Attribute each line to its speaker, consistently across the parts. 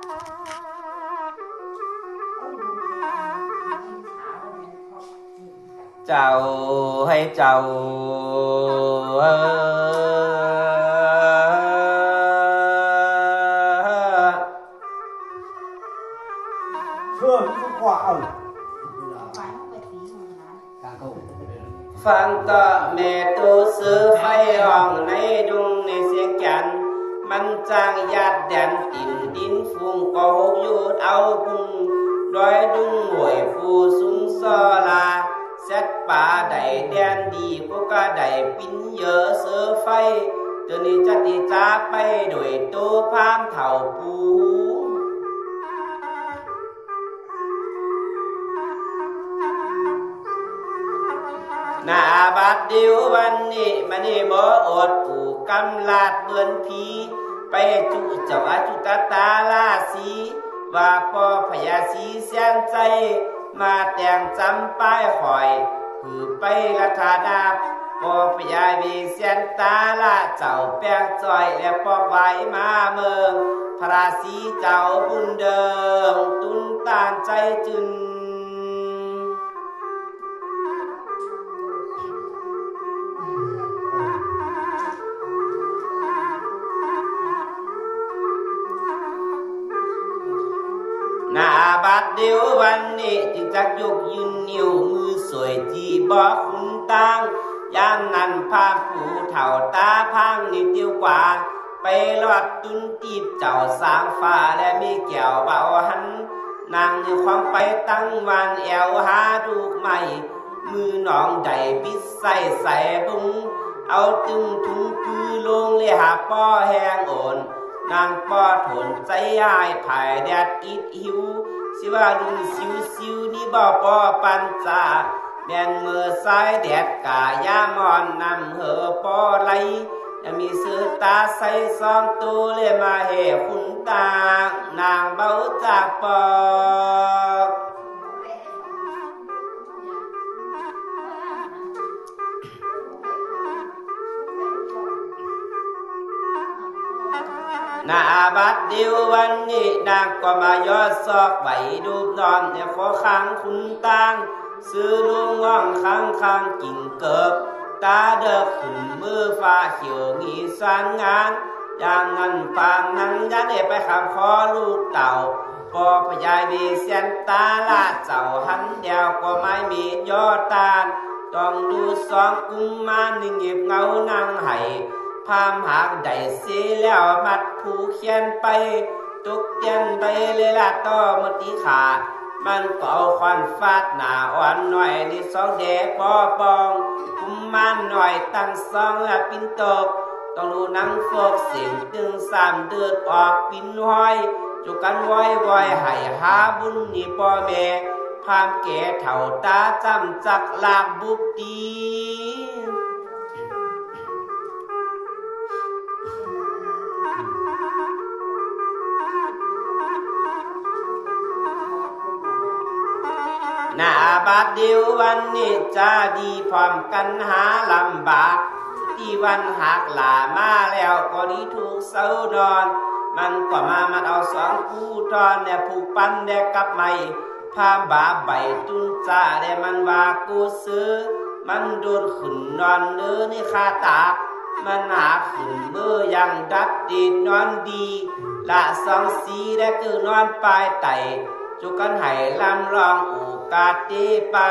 Speaker 1: เจ้าให้เจ้าฟังต่อแม่ตัวซื้อไฟห้องในดุงในเสียงจันมันจางญาติแดนติ่นดินฟุ้งก็หกยูดเอาพุ่งดอยดุงหวยฟูสูงซอลาเซตป่าใดแดนดีพวกก็ได้ปิ้นเยอะเสือไฟตัวนี้จะตีจ้าไปโดยตัวพามเถ่าปูหน้าบาดเดียววันนี้มันนี่บ่อดปูกำลาดเบือนพีไปจุเจ้าอาจุตตาลาสีว่าพ่อพญาสีเสียนใจมาแต่งจำป้ายข่อยคือไปรัฐาดาพ่อพญาวีเสียนตาละเจ้าแป้งจอยและพ่อไว้มาเมืองพระสีเจ้าบุญเดิมตุนตานใจจึนหน้าบัดเดียววันนี้จึงจักยกยืนนิ้วมือสวยจีบอกคุณตังยามนั้นพาผู้เฒ่าตาพังนิดเดียวกว่าไปรอดตุนตีบเจ้าสางฟ้าและมีแก้วเบาหันนางในความไปตั้งวันแอวหาดูกใหม่มือหนองใดปิดใส่บุงเอาตึงถุงปือลงเลยหาป้อแหงโอนนางป้อทนใจหายภายแดดอิดหิวสิว่าลุงซิวนี่บ่ป้อปันจ่าแม่นมือซ้ายแดดกายามอนนำเหอป้อไหลยังมีเสือตาใสซองตัวเลยมาเหคุณตานางเบาจากปอกหน้าบัดเดียววันนี้นางก็มายอดซอกใบดูนอนเนี่ยขอค้างคุณตังซื้อลุงง่องข้างกิ่งเกิบตาเดิกขึ้นมือฟ้าเขียวงีสานงานอย่างนั้นปางนั้นยันไปขับคอลูกเต่าพอพญายวีเสียนตาลาเจ้าหันเดียวก็ไม่มียอดตาลต้องดูสองกุมมานิ่งเงียบเงานั่งไห้พามหากได้เสียแล้วมัดผู้เขียนไปตุกเตียนไปเลยละต่อมติขามันก็เอาควันฟาดหน้าอ่อนหน่อยนี่สองเดปอปองกุมมันหน่อยตั้งสองละปินตกต้องดูนังโฟกเสียงตึงสามเดือดออกปินห้อยจุกันไว้ให้หาบุญนี่พ่อแม่พามแก่เถ่าตาจำจักลากบุบดีหน้าบาดเดียววันนี้จะดีพร้อมกันหาลำบากที่วันหักหลามาแล้วก็ดีถูกเสานอนมันก็มาเอาสองคู่ทอนเนี่ยผูกปันแดกกับไม่พาบาใบตุนจ่าได้มันว่ากูซื้อมันโดนขึ้นนอนเนื้อนี่คาตากมันหาขึ้นมือยังดัดดีนอนดีละสองสีได้คือนอนปลายไตจุกันไห้ลำรองอูกาตีปา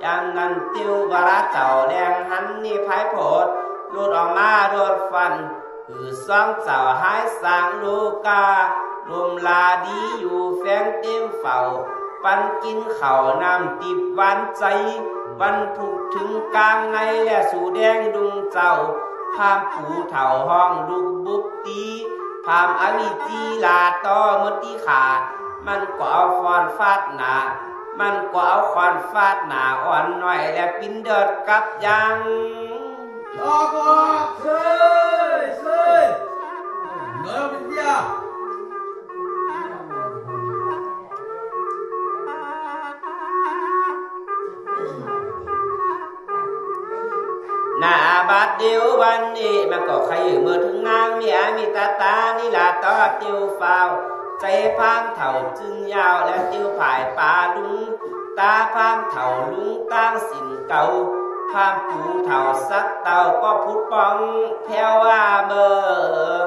Speaker 1: อย่างนั้นติวบาราเจ้าแดงหันนี่พายโผดรูดออกมาโดดฟันคือสองเจ้าหายสางลูการวมลาดีอยู่แฝงเต็มเฝ้าปันกินข้าวน้ำติบวันใจวันถูกถึงกลางในและสู่แดงดุงเจ้าพามผูเถ่าห้องลูกบุกตีพามอวิจีลาต่อมติขามันก็เอาคอนฟาดหนามันก็เอาคอนฟาดหนาอ่อนหน่อยและปินเดิดกับยัง
Speaker 2: รอก่อนเซ่เงยเป็นยา
Speaker 1: หน้าบัดเดียววันนี้มันก็ขยือมือถึงนางมีอามีตานี่ลาต่อติวฟาว ใจพามเถ่าจึงยาวและติ้วผายป่าลุงตาพามเถ่าลุงตั้งสินเก่าพามปูเถ่าสักเต่าก็พุดป้องแผ่วว่าเบิง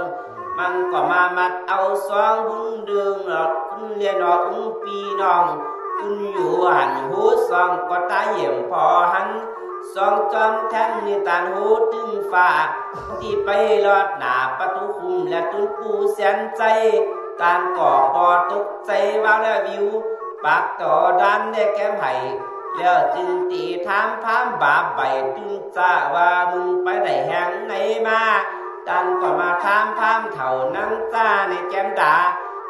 Speaker 1: มันก็มามัดเอาสองบุญเดืองหลอดคุณเรียนออกปีน้องคุณอยู่หันหูสองก็ตาเยี่ยมพอหันสองจอมแท่นนี่ตานหูตึงฝ่าที่ไปลอดหนาประตูคุมและตุนปูแสนใจตานก่อปอตกใจว่าแล้ววิวปากต่อดันได้แก้มไห้แล้วจึงตีถามพามบาใบตึงจ้าว่ามึงไปไหนแห่งไหนมาตันก็มาถามพามเถ่านั่งจ้าในแก้มดา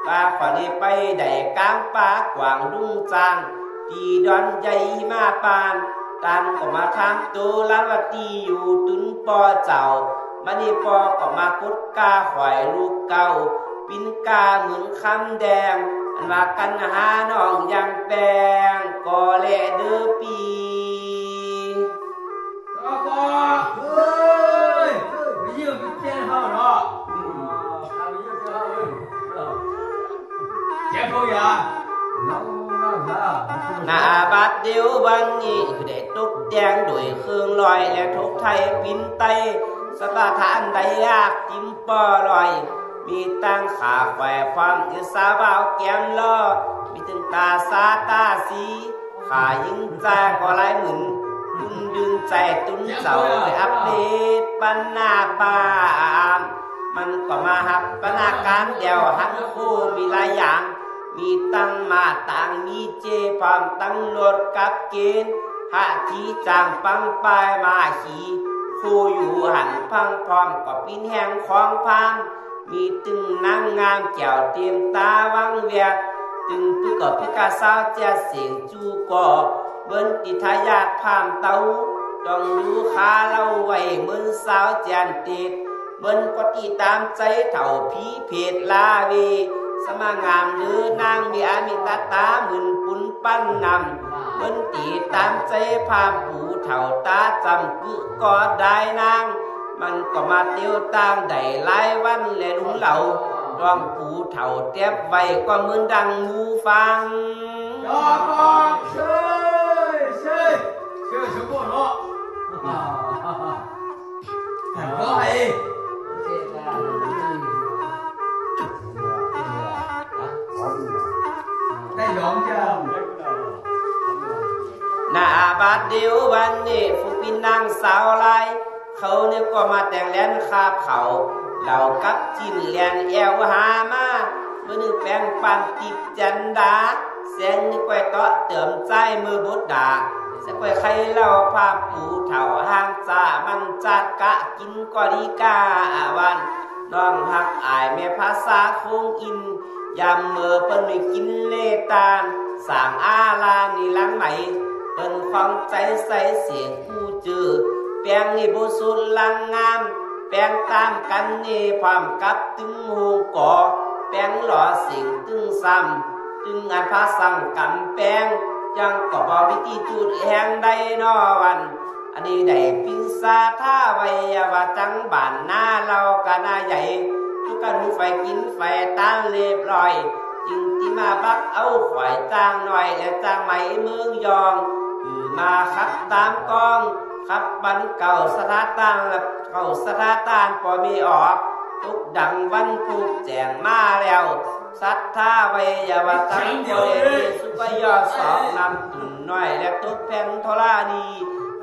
Speaker 1: ว่าขอนี้ไปได้กลางป่ากว่างรุ่งจางตีดอนใหญ่มาปานตันก็มาถามตัวลันว่าตีอยู่ตุนปอเจ้ามันนี่ปอก็มากดกาข่อยลูกเก่าปินกาเหมือนคำแดงอันว่ากันหาน้องยังแปลงก็แลเดือปี
Speaker 2: เฮ้ยไม่ยืมเจ้าเขาเนาะเจ้าเขาอย่า
Speaker 1: หน้าบัดเดียววันนี้คือได้ตกแต่งด้วยเครื่องลอยและทกไทยปินไตสถานใดยากจิ้มปอลอยมีตั้งขาแขวความอิสาบ่าวแก้มล้อมีถึงตาซาตาสีขายิงจาก็ลายหมุนตุนดึงใจตุนเจ้าไปอัปเดตปัญหาปามมันก็มาหับปัญหาการเดียวหักคู่มีหลายอย่างมีตั้งมาต่างมีเจความตั้งรถกับเกณฑ์หาทีจางปังปลายมาขี่คู่อยู่หันพังพร้อมก็ปินแห่งของพามมีตึงนางงามแก้วเตรียมตาวังเวียดตึงตุกพิกาสาวเจ้าเสียงจูก่อเบิ้นติทายาทพามเตาต้องดูขาเล่าไว้เหมือนสาวแจนติดเบิ้นก็ตีตามใจเถ่าผีเพศลาเวสมางามหรือนางมีอามิตาตาหมื่นปุนปั้นนำเบิ้นตีตามใจพามผูเถ่าตาจำกึก็ได้นางมันก็มาเตียวตามได้หลายวันและลุงเหล่าดองปูเถ่าเต็บไว้ก็เหมือนดังมูฟัง
Speaker 2: ยอดเชย什么了很高哎ได้ยอมจ้า
Speaker 1: หน้าบาดเดียววันนี้ฟุกปินนางสาวลายเขาเนี่ยก็มาแต่งแลนคาบเขาเหล่ากับจินแลนแอวหามาเมื่อนึกแปลงปันติดจันดาแสงนี่ก้อยเตาะเติมใจมือบดดาสักก้อยใครเล่าภาพปูเถ่าห้างจ่ามันจัดกะกินก็ดีกาวันน้องหักอายแม่ภาษาคงอินยามเมื่อเปิ้นไม่กินเลตานสางอาลานี่ล้างไหนเปิ้นความใจใส่เสียงผู้เจอแปลงนี่บุสุดลังงามแปลงตามกันนี่ความกับตึงหูก่อแปลงหล่อสิ่งตึงซ้ำตึงอันพาสั่งกำแปลงยังก็บอกวิธีจุดแห่งใดนอวันอันนี้ได้ปินซาท่าไว้ว่าจังบ้านหน้าเรากะหน้าใหญ่ทุกกันไฟกินไฟต้านเรียบร้อยจึงที่มาบักเอาข่อยจางหน่อยและจางไหมเมืองยองคือมาขับตามกองขับบันเก่าสถาตานและเก่าสถาตานพอมีออกทุกดังวันผูกแจงมาแล้วสัทธาไว้ยาวตังโยเอสุปยอสอบนำตุ่นน้อยและทุกแผ่นโทราดี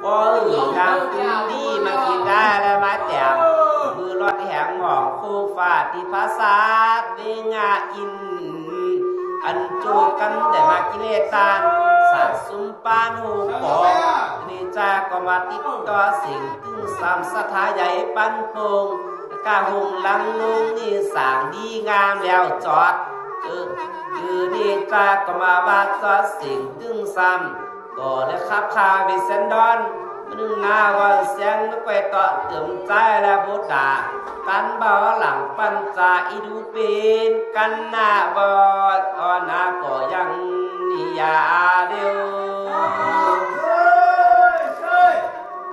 Speaker 1: พออื่นนำตุ่นดีมากินได้และมาแต้มมือรถแหงหมองโคฟาติภาษาเวงาอินอันจูกันแต่มากิเลตานสาสุมปานหูปอนี่จาก็มาติดต่อสิ่งตึงสามสถาใหญ่ปันโปงกาหงลังลุงนี่สางดีงามแล้วจอดคือนี่จาก็มาบาดจอดสิ่งตึงซ้ำก็ได้ขับคาไปเซนดอนมันนึงหน้าวันเสียงนึกไปต่อเติมใจและบุตากันบ่าหลังปัญจาอีดูเป็นกันหน้าบอดอ่อนหน้าก็ยังนิยาเดียว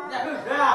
Speaker 2: อย่าพึ่งเสีย